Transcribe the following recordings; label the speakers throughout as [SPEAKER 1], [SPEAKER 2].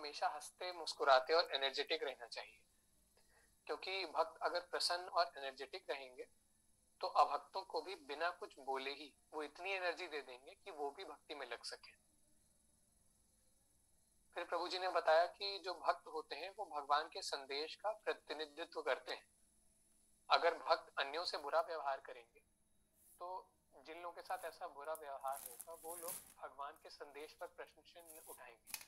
[SPEAKER 1] हमेशा हंसते मुस्कुराते और एनर्जेटिक रहना चाहिए, क्योंकि भक्त अगर प्रसन्न और एनर्जेटिक रहेंगे तो अभक्तों को भी बिना कुछ बोले ही वो इतनी एनर्जी दे देंगे कि वो भी भक्ति में लग सके। फिर प्रभु जी ने बताया कि जो भक्त होते हैं वो भगवान के संदेश का प्रतिनिधित्व करते हैं। अगर भक्त अन्यों से बुरा व्यवहार करेंगे तो जिन लोगों के साथ ऐसा बुरा व्यवहार होगा वो लोग भगवान के संदेश पर प्रश्न चिन्ह उठाएंगे।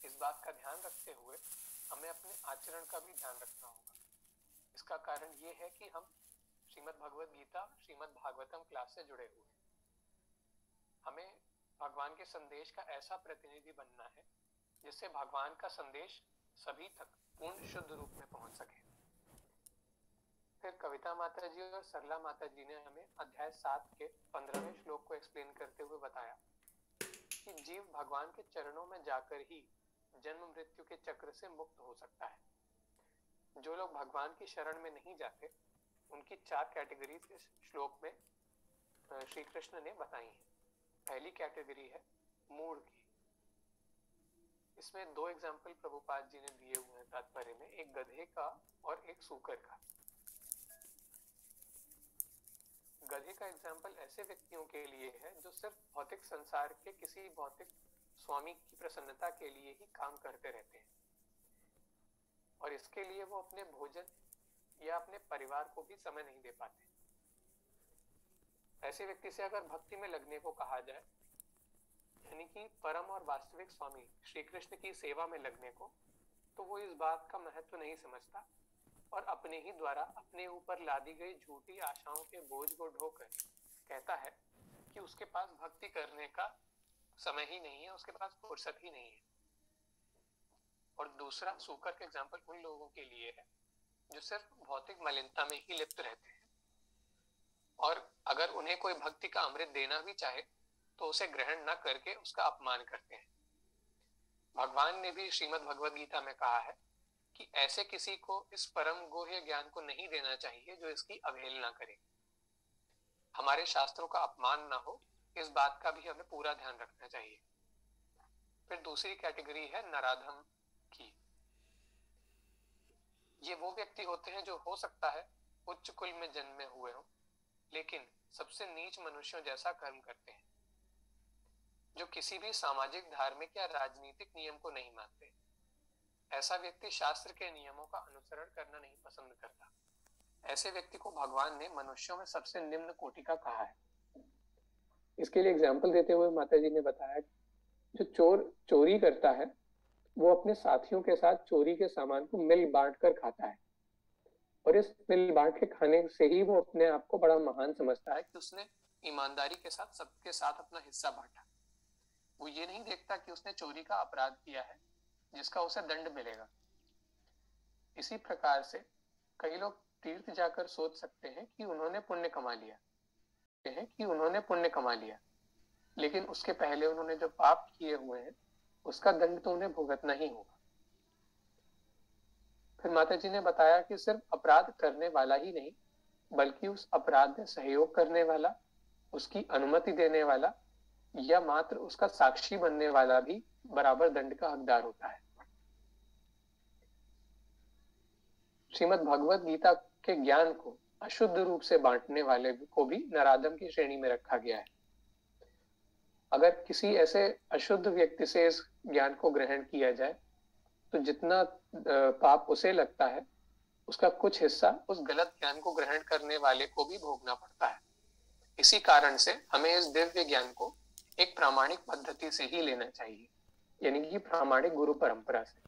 [SPEAKER 1] इस बात का ध्यान रखते हुए हमें अपने आचरण का भी ध्यान रखना होगा। इसका कारण ये है कि हम श्रीमद् भगवद गीता, श्रीमद् भागवतम क्लास से जुड़े हुए हैं। हमें भगवान के संदेश का ऐसा प्रतिनिधि बनना है जिससे भगवान का संदेश सभी तक पूर्ण शुद्ध रूप में पहुंच सके। फिर कविता माता जी और सरला माता जी ने हमें अध्याय 7 के 15वें श्लोक को एक्सप्लेन करते हुए बताया कि जीव भगवान के चरणों में जाकर ही जन्म मृत्यु के चक्र से मुक्त हो सकता है। जो लोग भगवान की शरण में नहीं जाते उनकी 4 कैटेगरीज इस श्लोक में श्री कृष्ण ने बताई हैं। पहली कैटेगरी है मूढ़ की। इसमें 2 एग्जाम्पल प्रभुपाद जी ने दिए हुए हैं तात्पर्य में, एक गधे का और एक सूकर का। गधे का एग्जाम्पल ऐसे व्यक्तियों के लिए है जो सिर्फ भौतिक संसार के किसी भौतिक स्वामी की प्रसन्नता के लिए ही काम करते रहते हैं और इसके लिए वो अपने भोजन या अपने परिवार को भी समय नहीं दे पाते। ऐसे व्यक्ति से अगर भक्ति में लगने को कहा जाए, यानी कि परम और वास्तविक स्वामी श्री कृष्ण की सेवा में लगने को, तो वो इस बात का महत्व नहीं समझता और अपने ही द्वारा अपने ऊपर लादी गई झूठी आशाओं के बोझ को ढोकर कहता है कि उसके पास भक्ति करने का समय ही नहीं है, उसके पास फुर्सत ही नहीं है। और दूसरा सूकर का एग्जाम्पल उन लोगों के लिए है जो सिर्फ भौतिक मलिनता में ही लिप्त रहते हैं और अगर उन्हें कोई भक्ति का अमृत देना भी चाहे तो उसे ग्रहण न करके उसका अपमान करते हैं। भगवान ने भी श्रीमद् भगवद गीता में कहा है कि ऐसे किसी को इस परम गुह्य ज्ञान को नहीं देना चाहिए जो इसकी अवहेलना करे। हमारे शास्त्रों का अपमान ना हो, इस बात का भी हमें पूरा ध्यान रखना चाहिए। फिर दूसरी कैटेगरी है नराधम की। ये वो व्यक्ति होते हैं जो हो सकता है उच्च कुल में जन्मे हुए हों, लेकिन सबसे नीच मनुष्यों जैसा कर्म करते हैं, जो किसी भी सामाजिक, धार्मिक या राजनीतिक नियम को नहीं मानते। ऐसा व्यक्ति शास्त्र के नियमों का अनुसरण करना नहीं पसंद करता। ऐसे व्यक्ति को भगवान ने मनुष्यों में सबसे निम्न कोटि का कहा है। इसके लिए एग्जाम्पल देते हुए माता जी ने बताया जो चोर चोरी करता है वो अपने साथियों के साथ चोरी के सामान को मिल बांट कर खाता है और इस मिल बांट के खाने से ही वो अपने आप को बड़ा महान समझता है कि उसने ईमानदारी के साथ सबके साथ अपना हिस्सा बांटा। वो ये नहीं देखता कि उसने चोरी का अपराध किया है जिसका उसे दंड मिलेगा। इसी प्रकार से कई लोग तीर्थ जाकर सोच सकते हैं कि उन्होंने पुण्य कमा लिया, लेकिन उसके पहले उन्होंने जो पाप किए हुए हैं उसका दंड तो उन्हें भुगतना ही होगा। फिर माता जी ने बताया कि सिर्फ अपराध करने वाला ही नहीं बल्कि उस अपराध में सहयोग करने वाला, उसकी अनुमति देने वाला या मात्र उसका साक्षी बनने वाला भी बराबर दंड का हकदार होता है। श्रीमद् भगवद गीता के ज्ञान को अशुद्ध रूप से बांटने वाले को भी नराधम की श्रेणी में रखा गया है। अगर किसी ऐसे अशुद्ध व्यक्ति से इस ज्ञान को ग्रहण किया जाए तो जितना पाप उसे लगता है उसका कुछ हिस्सा उस गलत ज्ञान को ग्रहण करने वाले को भी भोगना पड़ता है। इसी कारण से हमें इस दिव्य ज्ञान को एक प्रामाणिक पद्धति से ही लेना चाहिए, यानी कि प्रामाणिक गुरु परंपरा से।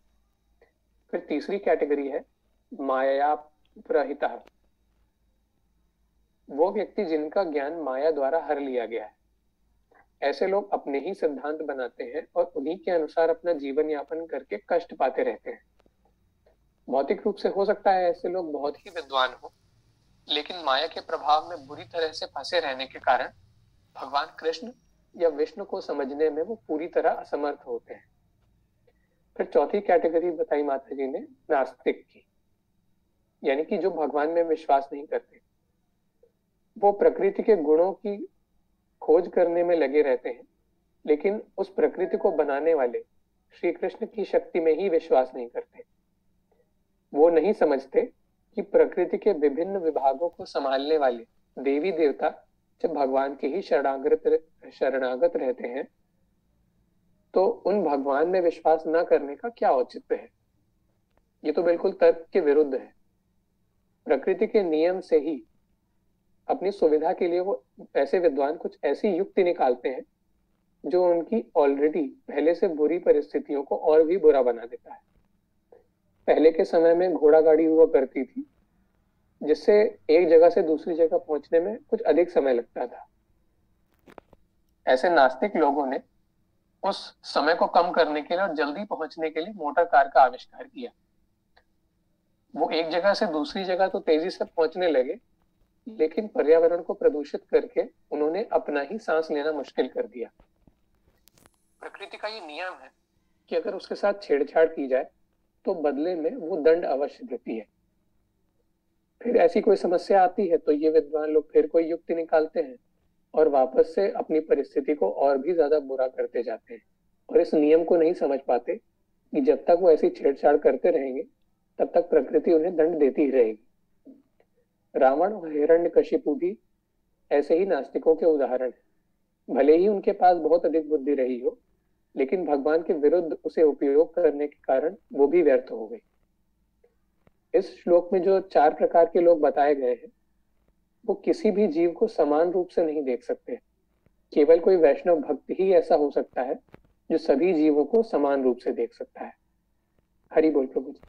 [SPEAKER 1] फिर तीसरी कैटेगरी है माया प्रहिता। वो व्यक्ति जिनका ज्ञान माया द्वारा हर लिया गया है। ऐसे लोग अपने ही सिद्धांत बनाते हैं और उन्हीं के अनुसार अपना जीवन यापन करके कष्ट पाते रहते हैं। भौतिक रूप से हो सकता है ऐसे लोग बहुत ही विद्वान हो, लेकिन माया के प्रभाव में बुरी तरह से फंसे रहने के कारण भगवान कृष्ण या विष्णु को समझने में वो पूरी तरह असमर्थ होते हैं। फिर चौथी कैटेगरी बताई माता जी ने नास्तिक की, यानी कि जो भगवान में विश्वास नहीं करते। वो प्रकृति के गुणों की खोज करने में लगे रहते हैं, लेकिन उस प्रकृति को बनाने वाले श्री कृष्ण की शक्ति में ही विश्वास नहीं करते। वो नहीं समझते कि प्रकृति के विभिन्न विभागों को संभालने वाले देवी देवता जब भगवान के ही शरणागत रहते हैं तो उन भगवान में विश्वास न करने का क्या औचित्य है। ये तो बिल्कुल तर्क के विरुद्ध है। प्रकृति के नियम से ही अपनी सुविधा के लिए वो ऐसे विद्वान कुछ ऐसी युक्ति निकालते हैं जो उनकी ऑलरेडी पहले से बुरी परिस्थितियों को और भी बुरा बना देता है। पहले के समय में घोड़ा गाड़ी हुआ करती थी जिससे एक जगह से दूसरी जगह पहुंचने में कुछ अधिक समय लगता था। ऐसे नास्तिक लोगों ने उस समय को कम करने के लिए और जल्दी पहुंचने के लिए मोटर कार का आविष्कार किया। वो एक जगह से दूसरी जगह तो तेजी से पहुंचने लगे, लेकिन पर्यावरण को प्रदूषित करके उन्होंने अपना ही सांस लेना मुश्किल कर दिया। प्रकृति का ये नियम है कि अगर उसके साथ छेड़छाड़ की जाए तो बदले में वो दंड अवश्य देती है। फिर ऐसी कोई समस्या आती है तो ये विद्वान लोग फिर कोई युक्ति निकालते हैं और वापस से अपनी परिस्थिति को और भी ज्यादा बुरा करते जाते हैं, और इस नियम को नहीं समझ पाते कि जब तक वो ऐसी छेड़छाड़ करते रहेंगे तब तक प्रकृति उन्हें दंड देती ही रहेगी। रावण और हिरण्यकशिपु भी ऐसे ही नास्तिकों के उदाहरण हैं। भले ही उनके पास बहुत अधिक बुद्धि रही हो, लेकिन भगवान के विरुद्ध उसे उपयोग करने के कारण वो भी व्यर्थ हो गई। इस श्लोक में जो 4 प्रकार के लोग बताए गए हैं वो किसी भी जीव को समान रूप से नहीं देख सकते। केवल कोई वैष्णव भक्त ही ऐसा हो सकता है जो सभी जीवों को समान रूप से देख सकता है। हरि बोल प्रभु जी।